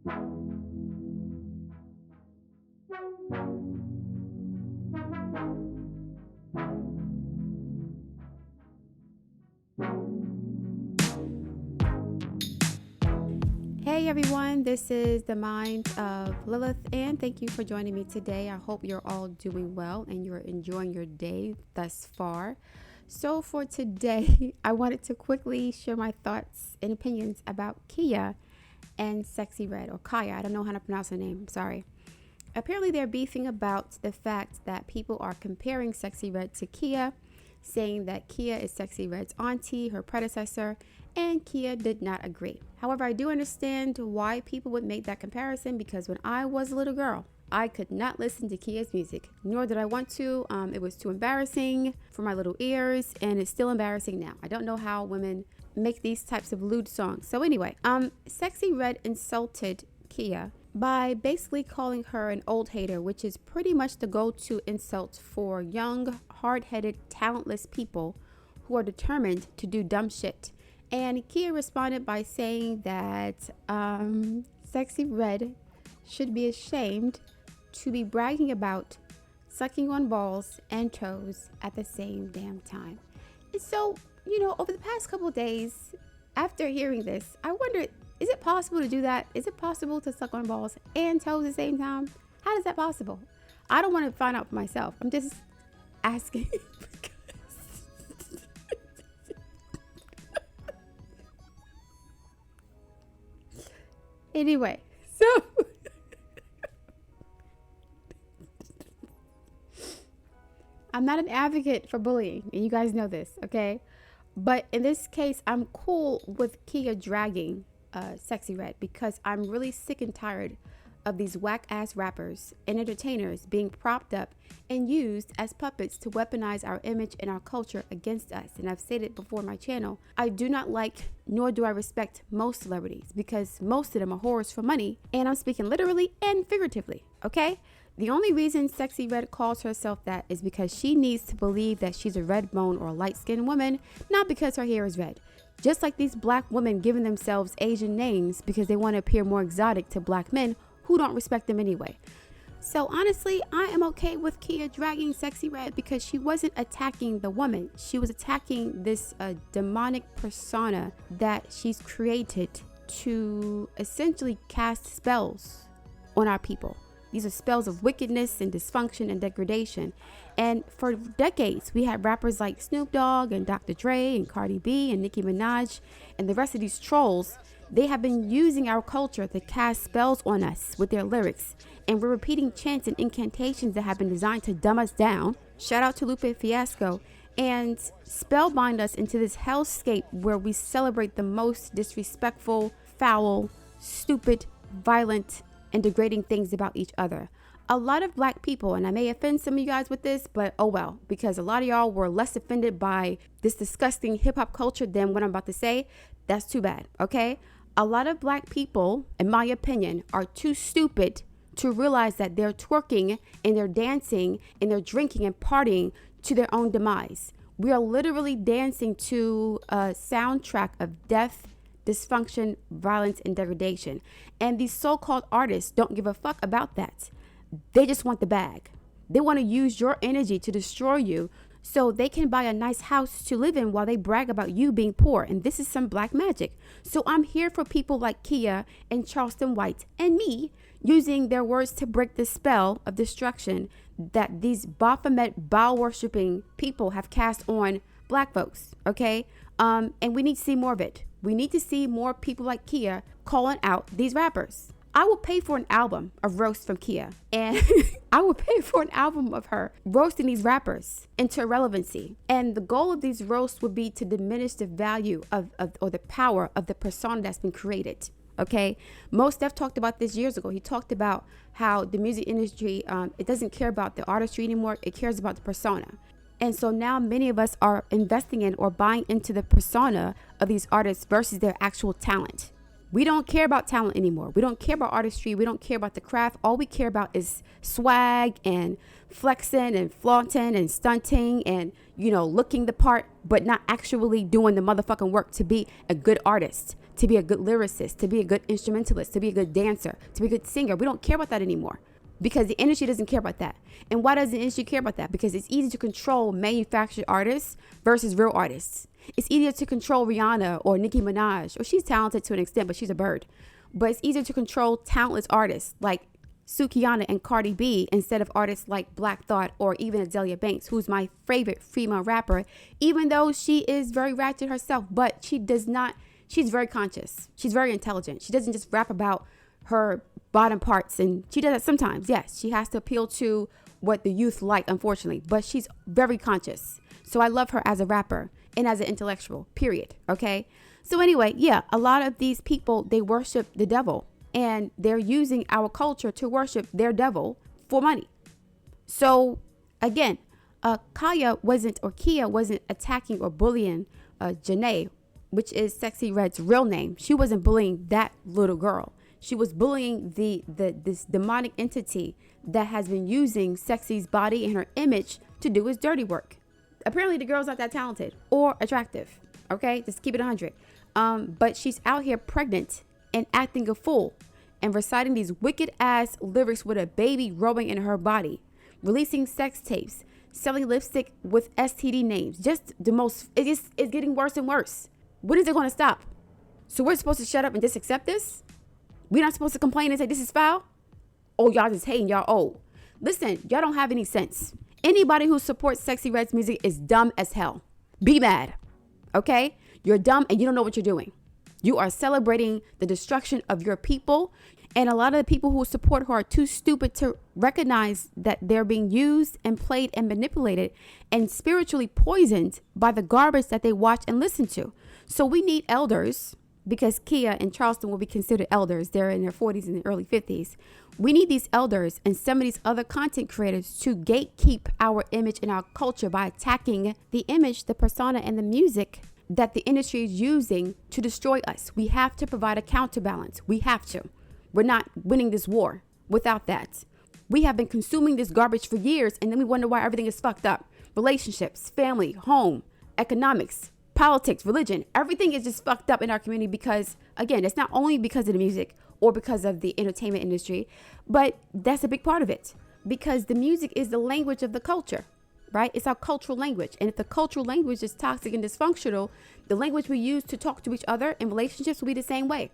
Hey everyone, this is the Mind of Lilith, and thank you for joining me today. I hope you're all doing well and you're enjoying your day thus far. So for today, I wanted to quickly share my thoughts and opinions about Khia and Sexyy Red, or Khia. I don't know how to pronounce her name, sorry. Apparently they're beefing about the fact that people are comparing Sexyy Red to Khia, saying that Khia is Sexyy Red's auntie, her predecessor, and Khia did not agree. However, I do understand why people would make that comparison, because when I was a little girl, I could not listen to Khia's music, nor did I want to. It was too embarrassing for my little ears, and it's still embarrassing now. I don't know how women make these types of lewd songs. So anyway, Sexyy Red insulted Khia by basically calling her an old hater, which is pretty much the go-to insult for young, hard-headed, talentless people who are determined to do dumb shit. And Khia responded by saying that Sexyy Red should be ashamed to be bragging about sucking on balls and toes at the same damn time. And so, over the past couple of days, after hearing this, I wondered, is it possible to do that? Is it possible to suck on balls and toes at the same time? How is that possible? I don't want to find out for myself. I'm just asking. Anyway, so I'm not an advocate for bullying, and you guys know this, okay? But in this case, I'm cool with Khia dragging Sexyy Red, because I'm really sick and tired of these whack-ass rappers and entertainers being propped up and used as puppets to weaponize our image and our culture against us. And I've said it before on my channel, I do not like, nor do I respect most celebrities, because most of them are whores for money, and I'm speaking literally and figuratively, okay? The only reason Sexyy Red calls herself that is because she needs to believe that she's a red bone or a light-skinned woman, not because her hair is red. Just like these black women giving themselves Asian names because they want to appear more exotic to black men who don't respect them anyway. So honestly, I am okay with Khia dragging Sexyy Red, because she wasn't attacking the woman. She was attacking this demonic persona that she's created to essentially cast spells on our people. These are spells of wickedness and dysfunction and degradation. And for decades, we had rappers like Snoop Dogg and Dr. Dre and Cardi B and Nicki Minaj and the rest of these trolls. They have been using our culture to cast spells on us with their lyrics. And we're repeating chants and incantations that have been designed to dumb us down. Shout out to Lupe Fiasco. And spellbind us into this hellscape where we celebrate the most disrespectful, foul, stupid, violent, and degrading things about each other. A lot of black people, and I may offend some of you guys with this, but oh well, because a lot of y'all were less offended by this disgusting hip-hop culture than what I'm about to say. That's too bad, okay? A lot of black people, in my opinion, are too stupid to realize that they're twerking and they're dancing and they're drinking and partying to their own demise. We are literally dancing to a soundtrack of death, dysfunction, violence, and degradation. And these so-called artists don't give a fuck about that. They just want the bag. They want to use your energy to destroy you so they can buy a nice house to live in while they brag about you being poor. And this is some black magic. So I'm here for people like Khia and Charleston White and me using their words to break the spell of destruction that these Baphomet Baal-worshipping people have cast on black folks, okay? And we need to see more of it. We need to see more people like Khia calling out these rappers. I will pay for an album of roast from Khia, and I will pay for an album of her roasting these rappers into irrelevancy. And the goal of these roasts would be to diminish the value or the power of the persona that's been created. Okay, Mos Def talked about this years ago. He talked about how the music industry, it doesn't care about the artistry anymore. It cares about the persona. And so now many of us are investing in or buying into the persona of these artists versus their actual talent. We don't care about talent anymore. We don't care about artistry. We don't care about the craft. All we care about is swag and flexing and flaunting and stunting and, looking the part. but not actually doing the motherfucking work to be a good artist, to be a good lyricist, to be a good instrumentalist, to be a good dancer, to be a good singer. We don't care about that anymore because the industry doesn't care about that. And why does the industry care about that? Because it's easy to control manufactured artists versus real artists. It's easier to control Rihanna or Nicki Minaj, or she's talented to an extent, but she's a bird. But it's easier to control talentless artists like Sukihana and Cardi B instead of artists like Black Thought or even Azealia Banks, who's my favorite female rapper, even though she is very ratchet herself, but she's very conscious. She's very intelligent. She doesn't just rap about her bottom parts, and she does that sometimes. Yes, she has to appeal to what the youth like, unfortunately, but she's very conscious. So I love her as a rapper and as an intellectual, period. Okay. So anyway, yeah, a lot of these people, they worship the devil. And they're using our culture to worship their devil for money. So again, Khia wasn't attacking or bullying Janae, which is Sexyy Red's real name. She wasn't bullying that little girl. She was bullying this demonic entity that has been using Sexy's body and her image to do his dirty work. Apparently the girl's not that talented or attractive. Okay, just keep it 100. But she's out here pregnant and acting a fool and reciting these wicked ass lyrics with a baby growing in her body, releasing sex tapes, selling lipstick with STD names. Just the most, it's getting worse and worse. When is it going to stop? So we're supposed to shut up and just accept this? We're not supposed to complain and say this is foul? Oh, y'all just hating, y'all old. Listen, y'all don't have any sense. Anybody who supports Sexyy Red's music is dumb as hell. Be mad, okay? You're dumb and you don't know what you're doing. You are celebrating the destruction of your people. And a lot of the people who support her are too stupid to recognize that they're being used and played and manipulated and spiritually poisoned by the garbage that they watch and listen to. So we need elders, because Khia and Charleston will be considered elders. They're in their 40s and early 50s. We need these elders and some of these other content creators to gatekeep our image and our culture by attacking the image, the persona, and the music that the industry is using to destroy us. We have to provide a counterbalance. We have to. We're not winning this war without that. We have been consuming this garbage for years, and then we wonder why everything is fucked up. Relationships, family, home, economics, politics, religion, everything is just fucked up in our community because, again, it's not only because of the music or because of the entertainment industry, but that's a big part of it because the music is the language of the culture. Right? It's our cultural language. And if the cultural language is toxic and dysfunctional, the language we use to talk to each other in relationships will be the same way.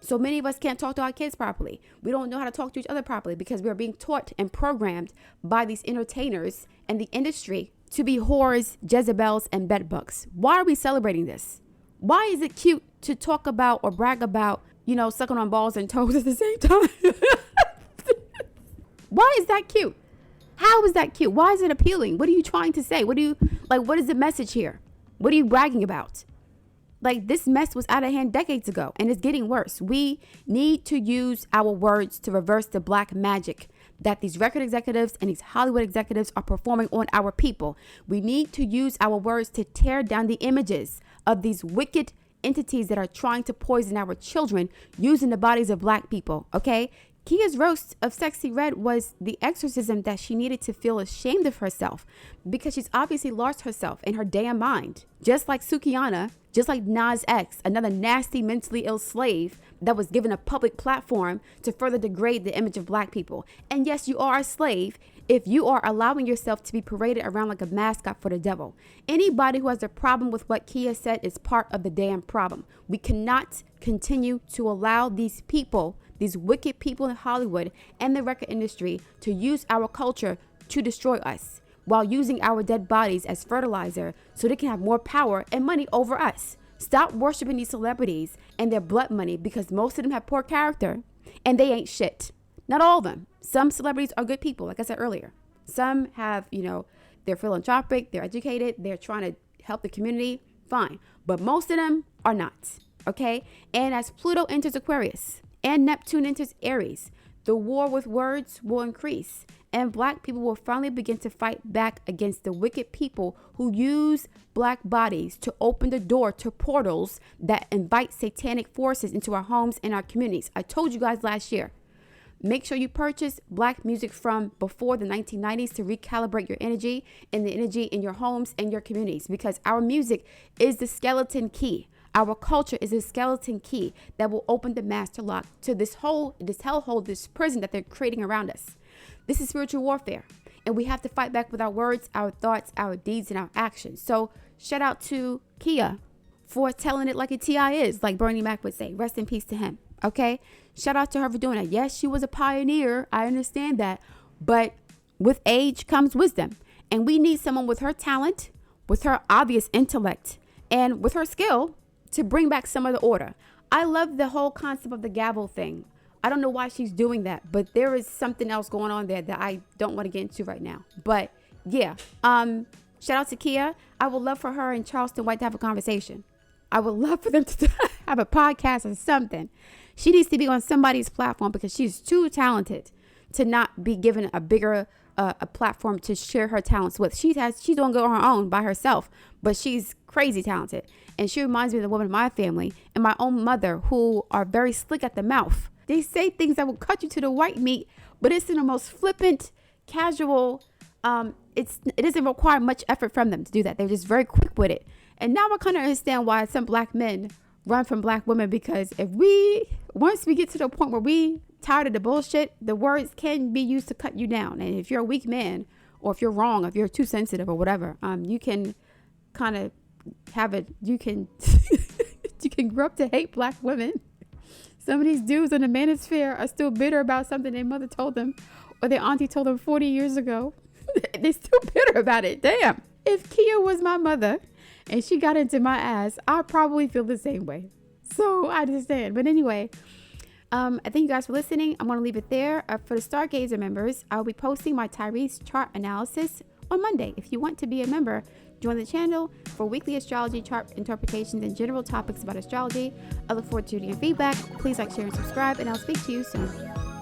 So many of us can't talk to our kids properly. We don't know how to talk to each other properly because we are being taught and programmed by these entertainers and the industry to be whores, Jezebels, and bedbugs. Why are we celebrating this? Why is it cute to talk about or brag about, sucking on balls and toes at the same time? Why is that cute? How is that cute? Why is it appealing? What are you trying to say? What is the message here? What are you bragging about? Like, this mess was out of hand decades ago and it's getting worse. We need to use our words to reverse the black magic that these record executives and these Hollywood executives are performing on our people. We need to use our words to tear down the images of these wicked entities that are trying to poison our children using the bodies of black people. Okay? Khia's roast of Sexyy Red was the exorcism that she needed to feel ashamed of herself because she's obviously lost herself in her damn mind. Just like Sukihana, just like Nas X, another nasty mentally ill slave that was given a public platform to further degrade the image of black people. And yes, you are a slave if you are allowing yourself to be paraded around like a mascot for the devil. Anybody who has a problem with what Khia said is part of the damn problem. We cannot continue to allow these people, these wicked people in Hollywood and the record industry, to use our culture to destroy us while using our dead bodies as fertilizer so they can have more power and money over us. Stop worshiping these celebrities and their blood money because most of them have poor character and they ain't shit. Not all of them. Some celebrities are good people, like I said earlier. Some have, they're philanthropic, they're educated, they're trying to help the community, fine. But most of them are not, okay? And as Pluto enters Aquarius and Neptune enters Aries, the war with words will increase, and black people will finally begin to fight back against the wicked people who use black bodies to open the door to portals that invite satanic forces into our homes and our communities. I told you guys last year, Make sure you purchase black music from before the 1990s to recalibrate your energy and the energy in your homes and your communities, because our music is the skeleton key. Our culture is a skeleton key that will open the master lock to this hellhole, this prison that they're creating around us. This is spiritual warfare, and we have to fight back with our words, our thoughts, our deeds, and our actions. So shout out to Khia for telling it like a TI is, like Bernie Mac would say. Rest in peace to him. Okay. Shout out to her for doing that. Yes, she was a pioneer. I understand that. But with age comes wisdom. And we need someone with her talent, with her obvious intellect, and with her skill to bring back some of the order. I love the whole concept of the gavel thing. I don't know why she's doing that, but there is something else going on there that I don't want to get into right now. But yeah, shout out to Khia. I would love for her and Charleston White to have a conversation. I would love for them to have a podcast or something. She needs to be on somebody's platform because she's too talented to not be given a bigger a platform to share her talents with. She's doing good on her own by herself, but she's crazy talented. And she reminds me of the woman in my family and my own mother, who are very slick at the mouth. They say things that will cut you to the white meat, but it's in the most flippant, casual. It doesn't require much effort from them to do that. They're just very quick with it. And now I kind of understand why some black men run from black women, because once we get to the point where we tired of the bullshit, the words can be used to cut you down. And if you're a weak man, or if you're wrong, if you're too sensitive or whatever, you can kind of have it. You can you can grow up to hate black women. Some of these dudes on the manosphere are still bitter about something their mother told them or their auntie told them 40 years ago. They're still bitter about it. Damn. If Khia was my mother and she got into my ass, I'd probably feel the same way. So I understand. But anyway, I thank you guys for listening. I'm going to leave it there. For the Stargazer members, I'll be posting my Tyrese chart analysis on Monday. If you want to be a member, join the channel for weekly astrology chart interpretations and general topics about astrology. I look forward to your feedback. Please like, share, and subscribe, and I'll speak to you soon.